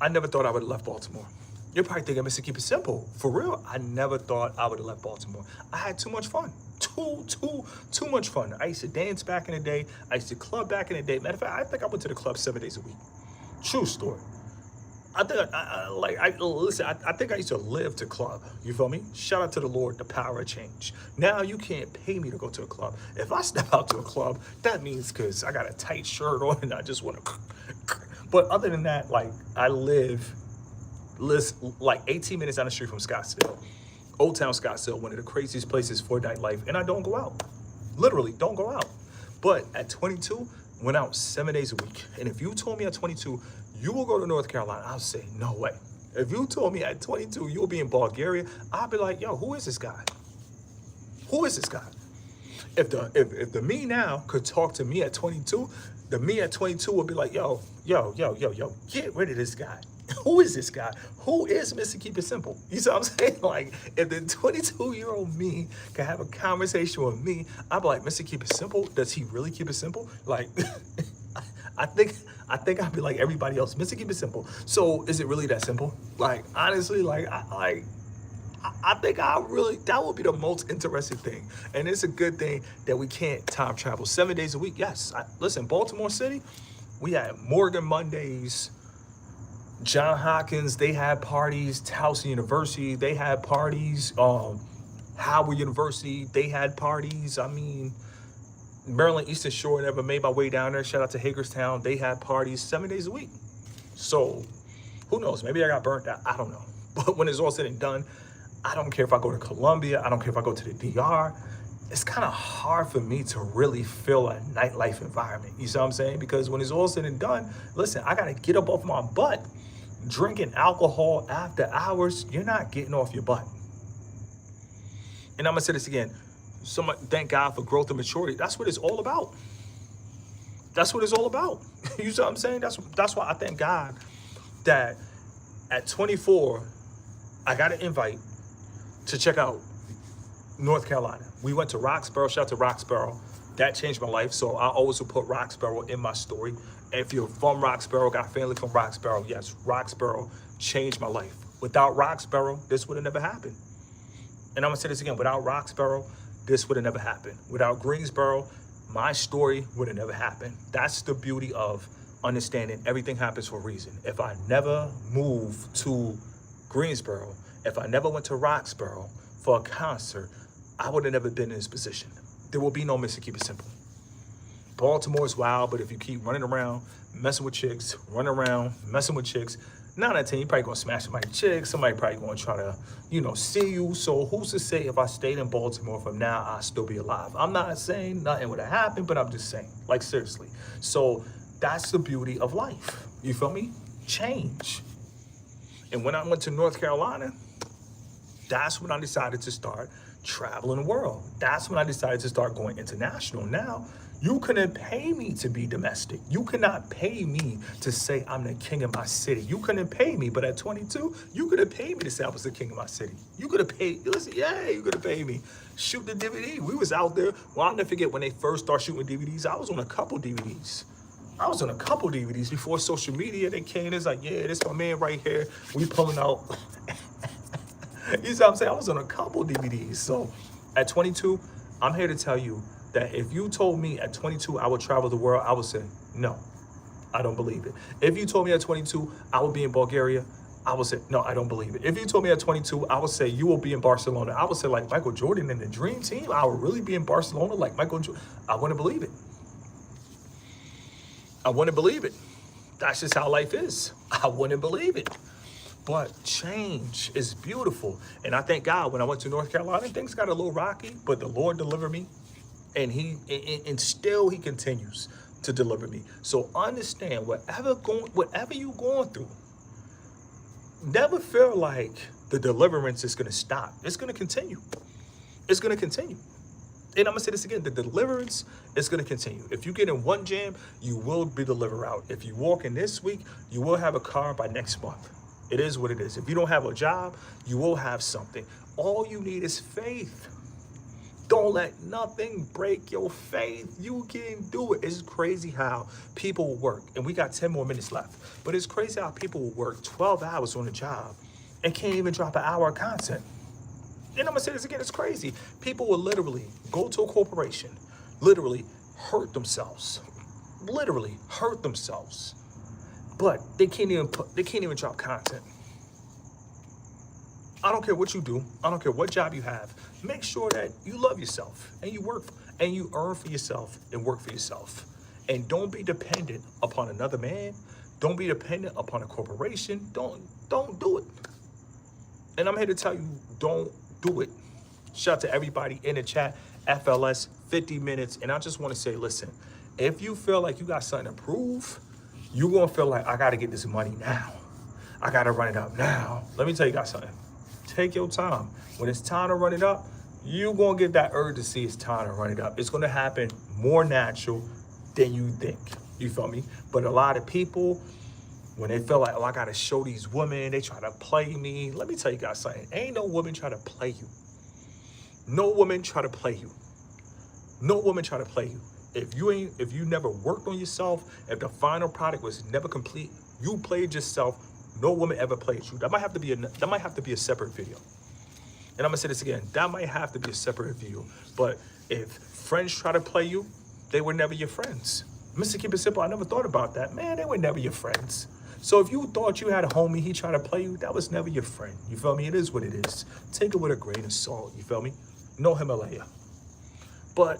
I never thought I would have left Baltimore. You're probably thinking, Mr. Keep It Simple. For real, I never thought I would have left Baltimore. I had too much fun. Too much fun. I used to dance back in the day. I used to club back in the day. Matter of fact, I think I went to the club 7 days a week. True story. I think I think I used to live to club. You feel me? Shout out to the Lord, the power of change. Now you can't pay me to go to a club. If I step out to a club, that means because I got a tight shirt on and I just want to. But other than that, like I live like 18 minutes down the street from Scottsdale, Old Town Scottsdale, one of the craziest places for nightlife, and I don't go out. Literally, don't go out. But at 22, went out 7 days a week. And if you told me at 22 you will go to North Carolina, I'll say no way. If you told me at 22 you'll be in Bulgaria, I'll be like, yo, who is this guy? Who is this guy? If the me now could talk to me at 22, the me at 22 would be like, yo, get rid of this guy. Who is this guy? Who is Mr. Keep It Simple? You see what I'm saying? Like, if the 22-year-old me can have a conversation with me, I'd be like, Mr. Keep It Simple, does he really keep it simple? Like, I think I'd be like everybody else, Mr. Keep It Simple. So is it really that simple? Like, honestly, like, I think that would be the most interesting thing. And it's a good thing that we can't time travel 7 days a week. Yes, listen, Baltimore City, we had Morgan Mondays, John Hopkins, they had parties, Towson University, they had parties, Howard University, they had parties. I mean, Maryland Eastern Shore, never made my way down there. Shout out to Hagerstown, they had parties 7 days a week. So who knows, maybe I got burnt out, I don't know. But when it's all said and done, I don't care if I go to Columbia, I don't care if I go to the DR. It's kind of hard for me to really feel a nightlife environment. You see what I'm saying? Because when it's all said and done, listen, I got to get up off my butt. Drinking alcohol after hours, you're not getting off your butt. And I'm going to say this again. Thank God for growth and maturity. That's what it's all about. That's what it's all about. You see what I'm saying? That's why I thank God that at 24, I got an invite to check out North Carolina. We went to Roxborough. Shout out to Roxborough. That changed my life. So I always will put Roxborough in my story. If you're from Roxborough, got family from Roxborough, yes, Roxborough changed my life. Without Roxborough, this would have never happened. And I'm gonna say this again, without Roxborough, this would have never happened. Without Greensboro, my story would have never happened. That's the beauty of understanding everything happens for a reason. If I never moved to Greensboro, if I never went to Roxborough for a concert, I would have never been in this position. There will be no Mr. Keep It Simple. Baltimore is wild, but if you keep running around, messing with chicks, 9 out of 10, you're probably gonna smash somebody's chick, somebody probably gonna try to, see you. So who's to say if I stayed in Baltimore from now, I'll still be alive? I'm not saying nothing would have happened, but I'm just saying, like, seriously. So that's the beauty of life. You feel me? Change. And when I went to North Carolina, that's when I decided to start traveling the world. That's when I decided to start going international. Now, you couldn't pay me to be domestic. You cannot pay me to say I'm the king of my city. You couldn't pay me, but at 22, you could have paid me to say I was the king of my city. You could have paid, you could have paid me. Shoot the DVD. We was out there. Well, I'll never forget when they first started shooting DVDs, I was on a couple DVDs. Before social media. They came, it's like, yeah, this my man right here. We pulling out. You see what I'm saying? I was on a couple DVDs. So at 22, I'm here to tell you that if you told me at 22 I would travel the world, I would say, no, I don't believe it. If you told me at 22 I would be in Bulgaria, I would say, no, I don't believe it. If you told me at 22, I would say you will be in Barcelona. I would say like Michael Jordan in the Dream Team, I would really be in Barcelona like Michael Jordan. I wouldn't believe it. I wouldn't believe it. That's just how life is. I wouldn't believe it. But change is beautiful. And I thank God when I went to North Carolina, things got a little rocky, but the Lord delivered me. And still he continues to deliver me. So understand, whatever you're going through, never feel like the deliverance is going to stop. It's going to continue. It's going to continue. And I'm going to say this again, the deliverance is going to continue. If you get in one jam, you will be delivered out. If you walk in this week, you will have a car by next month. It is what it is. If you don't have a job, you will have something. All you need is faith. Don't let nothing break your faith. You can do it. It's crazy how people work. And we got 10 more minutes left. But it's crazy how people will work 12 hours on a job and can't even drop an hour of content. And I'm gonna say this again, it's crazy. People will literally go to a corporation, literally hurt themselves, but they can't even drop content. I don't care what you do. I don't care what job you have. Make sure that you love yourself and you work and you earn for yourself and work for yourself. And don't be dependent upon another man. Don't be dependent upon a corporation. Don't do it. And I'm here to tell you, don't do it. Shout out to everybody in the chat, FLS 50 minutes. And I just want to say, listen, if you feel like you got something to prove, you're going to feel like, I got to get this money now. I got to run it up now. Let me tell you guys something. Take your time. When it's time to run it up, you're going to get that urge to see it's time to run it up. It's going to happen more natural than you think. You feel me? But a lot of people, when they feel like, oh, I got to show these women, they try to play me. Let me tell you guys something. Ain't no woman try to play you. No woman try to play you. No woman try to play you. If you never worked on yourself, if the final product was never complete, you played yourself. No woman ever played you. That might have to be a separate video. And I'm gonna say this again. That might have to be a separate video. But if friends try to play you, they were never your friends. Mr. Keep It Simple, I never thought about that. Man, they were never your friends. So if you thought you had a homie, he tried to play you, that was never your friend. You feel me? It is what it is. Take it with a grain of salt. You feel me? No Himalaya. But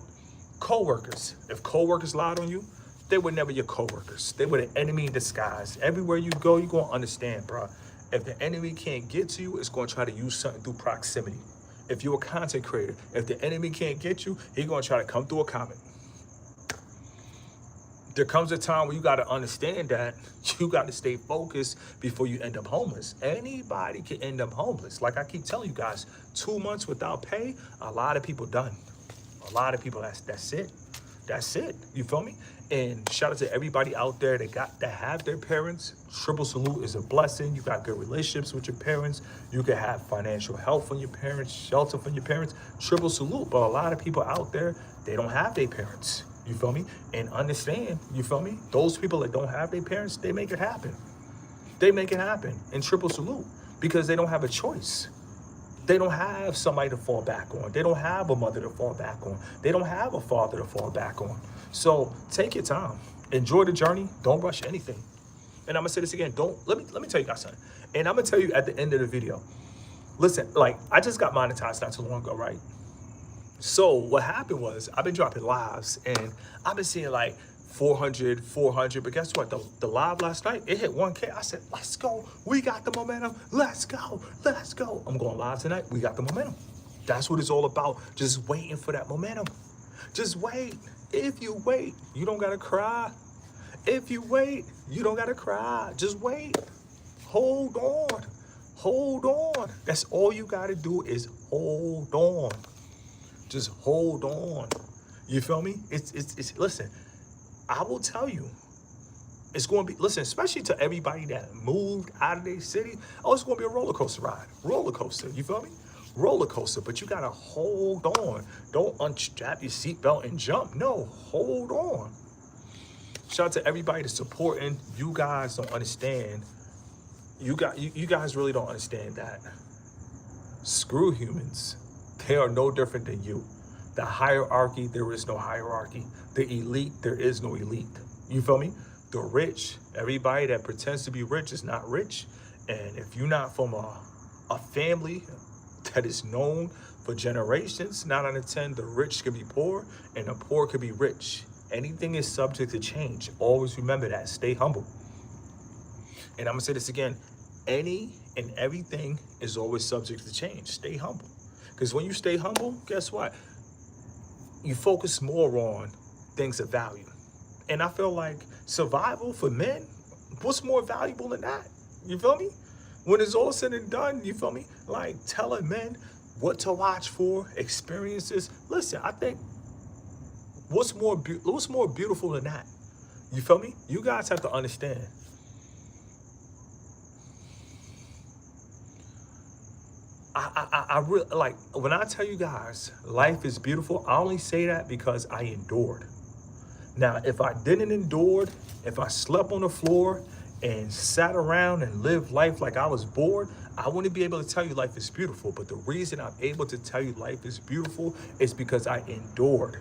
co-workers, if co-workers lied on you, they were never your co-workers. They were the enemy in disguise. Everywhere you go, you're going to understand, bro. If the enemy can't get to you, it's going to try to use something through proximity. If you're a content creator, if the enemy can't get you, he's going to try to come through a comment. There comes a time where you got to understand that you got to stay focused before you end up homeless. Anybody can end up homeless. Like I keep telling you guys, 2 months without pay, a lot of people done. A lot of people, that's it. That's it. You feel me? And shout out to everybody out there that have their parents. Triple salute is a blessing. You got good relationships with your parents. You can have financial help from your parents, shelter from your parents. Triple salute. But a lot of people out there, they don't have their parents. You feel me? And understand, you feel me? Those people that don't have their parents, they make it happen. They make it happen. And triple salute because they don't have a choice. They don't have somebody to fall back on. They don't have a mother to fall back on. They don't have a father to fall back on. So take your time. Enjoy the journey. Don't rush anything. And I'm gonna say this again. Let me tell you guys something. And I'm gonna tell you at the end of the video. Listen, like I just got monetized not too long ago, right? So what happened was I've been dropping lives and I've been seeing like 400, but guess what? The live last night, it hit 1K. I said, let's go. We got the momentum. Let's go. I'm going live tonight. We got the momentum. That's what it's all about. Just waiting for that momentum. Just wait. If you wait, you don't gotta cry. If you wait, you don't gotta cry. Just wait. Hold on. That's all you gotta do is hold on. Just hold on. You feel me? It's listen. I will tell you, it's going to be, listen, especially to everybody that moved out of their city, it's going to be a roller coaster ride. Roller coaster, you feel me? Roller coaster, but you got to hold on. Don't unstrap your seatbelt and jump. No, hold on. Shout out to everybody that's supporting. You guys don't understand. You guys really don't understand that. Screw humans. They are no different than you. The hierarchy, there is no hierarchy. The elite, there is no elite. You feel me? The rich, everybody that pretends to be rich is not rich. And if you're not from a family that is known for generations, 9 out of 10, the rich can be poor and the poor can be rich. Anything is subject to change. Always remember that. Stay humble. And I'm gonna say this again. Any and everything is always subject to change. Stay humble. Because when you stay humble, guess what? You focus more on things of value. And I feel like survival for men, what's more valuable than that? You feel me? When it's all said and done, you feel me? Like telling men what to watch for, experiences. Listen, I think what's more beautiful than that? You feel me? You guys have to understand. I really, like, when I tell you guys life is beautiful, I only say that because I endured. Now, if I didn't endure, if I slept on the floor and sat around and lived life like I was bored, I wouldn't be able to tell you life is beautiful, but the reason I'm able to tell you life is beautiful is because I endured.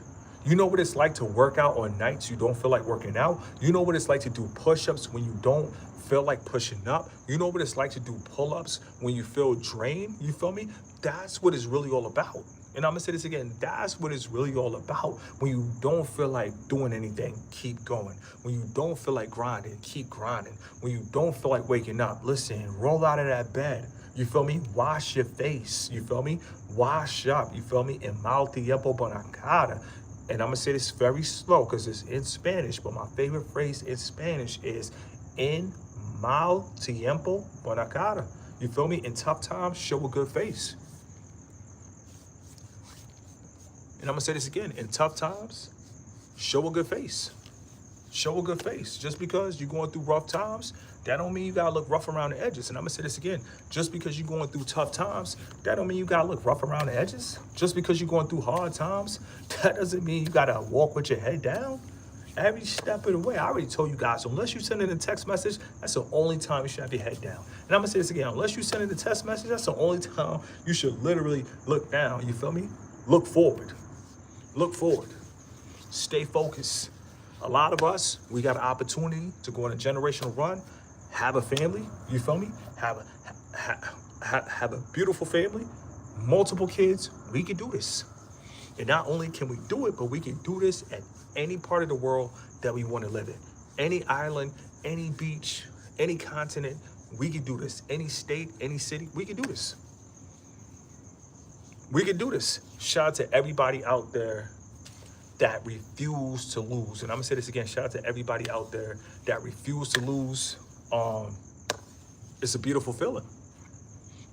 You know what it's like to work out on nights you don't feel like working out? You know what it's like to do push-ups when you don't feel like pushing up? You know what it's like to do pull-ups when you feel drained? You feel me? That's what it's really all about. And I'm gonna say this again, that's what it's really all about. When you don't feel like doing anything, keep going. When you don't feel like grinding, keep grinding. When you don't feel like waking up, listen, roll out of that bed. You feel me? Wash your face. You feel me? Wash up. You feel me? En mal tiempo para cada. And I'm gonna say this very slow because it's in Spanish, but my favorite phrase in Spanish is en mal tiempo para cada. You feel me? In tough times, show a good face. And I'm gonna say this again, in tough times, show a good face. Show a good face. Just because you're going through rough times, that don't mean you gotta look rough around the edges. And I'm gonna say this again, just because you're going through tough times, that don't mean you gotta look rough around the edges. Just because you're going through hard times, that doesn't mean you gotta walk with your head down. Every step of the way, I already told you guys, unless you send in a text message, that's the only time you should have your head down. And I'm gonna say this again, unless you send in a text message, that's the only time you should literally look down, you feel me? Look forward. Look forward. Stay focused. A lot of us, we got an opportunity to go on a generational run, have a family, you feel me? Have a beautiful family, multiple kids. We can do this. And not only can we do it, but we can do this at any part of the world that we want to live in. Any island, any beach, any continent, we can do this. Any state, any city, we can do this. We can do this. Shout out to everybody out there that refuse to lose. And I'm gonna say this again, shout out to everybody out there that refuse to lose. It's a beautiful feeling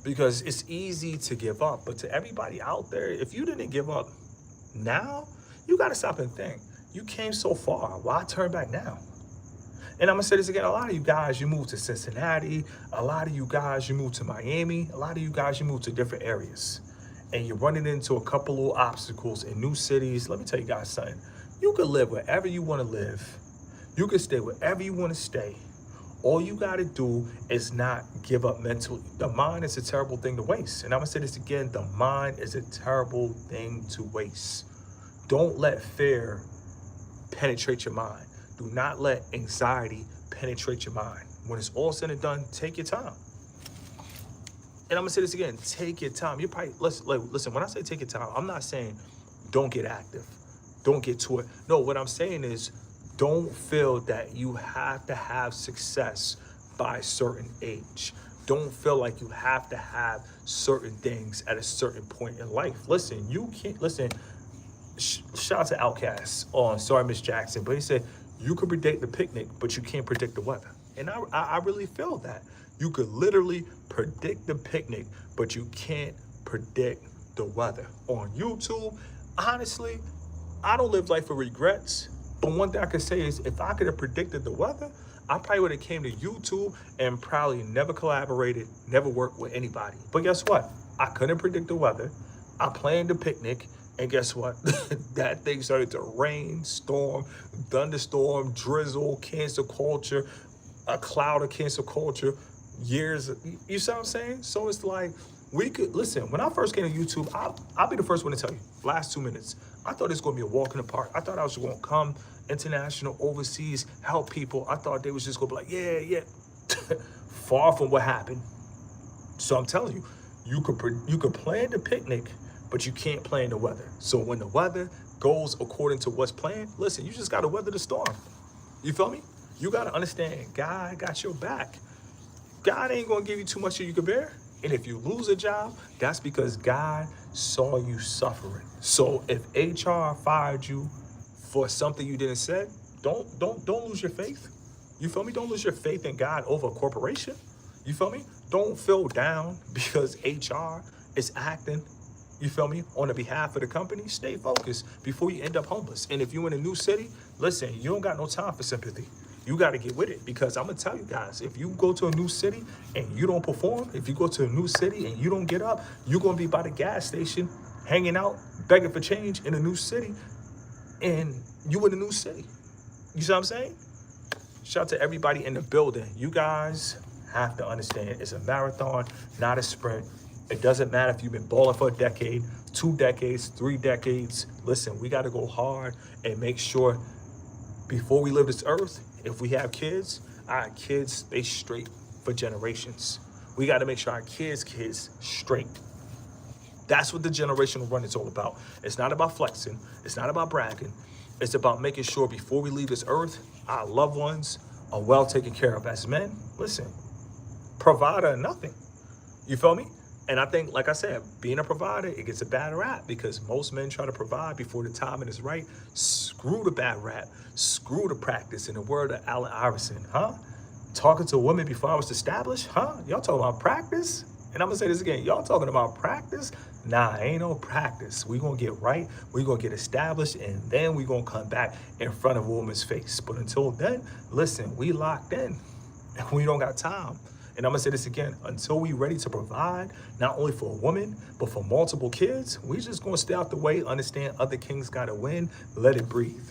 because it's easy to give up. But to everybody out there, if you didn't give up now, you gotta stop and think. You came so far, why turn back now? And I'm gonna say this again, a lot of you guys, you moved to Cincinnati. A lot of you guys, you moved to Miami. A lot of you guys, you moved to different areas. And you're running into a couple little obstacles in new cities. Let me tell you guys something. You can live wherever you want to live. You can stay wherever you want to stay. All you got to do is not give up mentally. The mind is a terrible thing to waste. And I'm going to say this again. The mind is a terrible thing to waste. Don't let fear penetrate your mind. Do not let anxiety penetrate your mind. When it's all said and done, take your time. And I'm gonna say this again, take your time. You're probably, listen, when I say take your time, I'm not saying don't get active, don't get to it. No, what I'm saying is don't feel that you have to have success by a certain age. Don't feel like you have to have certain things at a certain point in life. Listen, you can't, listen, shout out to Outkast on Sorry Miss Jackson, but he said, you can predict the picnic, but you can't predict the weather. And I really feel that. You could literally predict the picnic, but you can't predict the weather. On YouTube, honestly, I don't live life with regrets. But one thing I could say is if I could have predicted the weather, I probably would have came to YouTube and probably never collaborated, never worked with anybody. But guess what? I couldn't predict the weather. I planned the picnic, and guess what? That thing started to rain, storm, thunderstorm, drizzle, cancel culture, a cloud of cancel culture. Years, you see what I'm saying? So it's like, we could, listen, when I first came to YouTube, I'll be the first one to tell you, last 2 minutes, I thought it was gonna be a walk in the park. I thought I was gonna come international, overseas, help people. I thought they was just gonna be like, yeah. Far from what happened. So I'm telling you, you could plan the picnic, but you can't plan the weather. So when the weather goes according to what's planned, listen, you just gotta weather the storm. You feel me? You gotta understand, God got your back. God ain't gonna give you too much that you can bear. And if you lose a job, that's because God saw you suffering. So if HR fired you for something you didn't say, don't lose your faith. You feel me? Don't lose your faith in God over a corporation. You feel me? Don't feel down because HR is acting, you feel me, on the behalf of the company. Stay focused before you end up homeless. And if you're in a new city, listen, you don't got no time for sympathy. You got to get with it, because I'm going to tell you guys, if you go to a new city and you don't perform, if you go to a new city and you don't get up, you're going to be by the gas station hanging out, begging for change in a new city, and you in a new city. You see what I'm saying? Shout out to everybody in the building. You guys have to understand it's a marathon, not a sprint. It doesn't matter if you've been balling for a decade, 2 decades, 3 decades. Listen, we got to go hard and make sure before we leave this earth, if we have kids, our kids, they straight for generations. We got to make sure our kids straight. That's what the generational run is all about. It's not about flexing. It's not about bragging. It's about making sure before we leave this earth, our loved ones are well taken care of. As men, listen, provider or nothing. You feel me? And I think, like I said, being a provider, it gets a bad rap because most men try to provide before the timing is right. Screw the bad rap. Screw the practice. In the word of Allen Iverson, huh? Talking to women before I was established, huh? Y'all talking about practice? And I'm gonna say this again, y'all talking about practice? Nah, ain't no practice. We gonna get right, we gonna get established, and then we gonna come back in front of a woman's face. But until then, listen, we locked in and we don't got time. And I'm gonna say this again, until we ready to provide, not only for a woman, but for multiple kids, we just gonna stay out the way, understand other kings gotta win, let it breathe.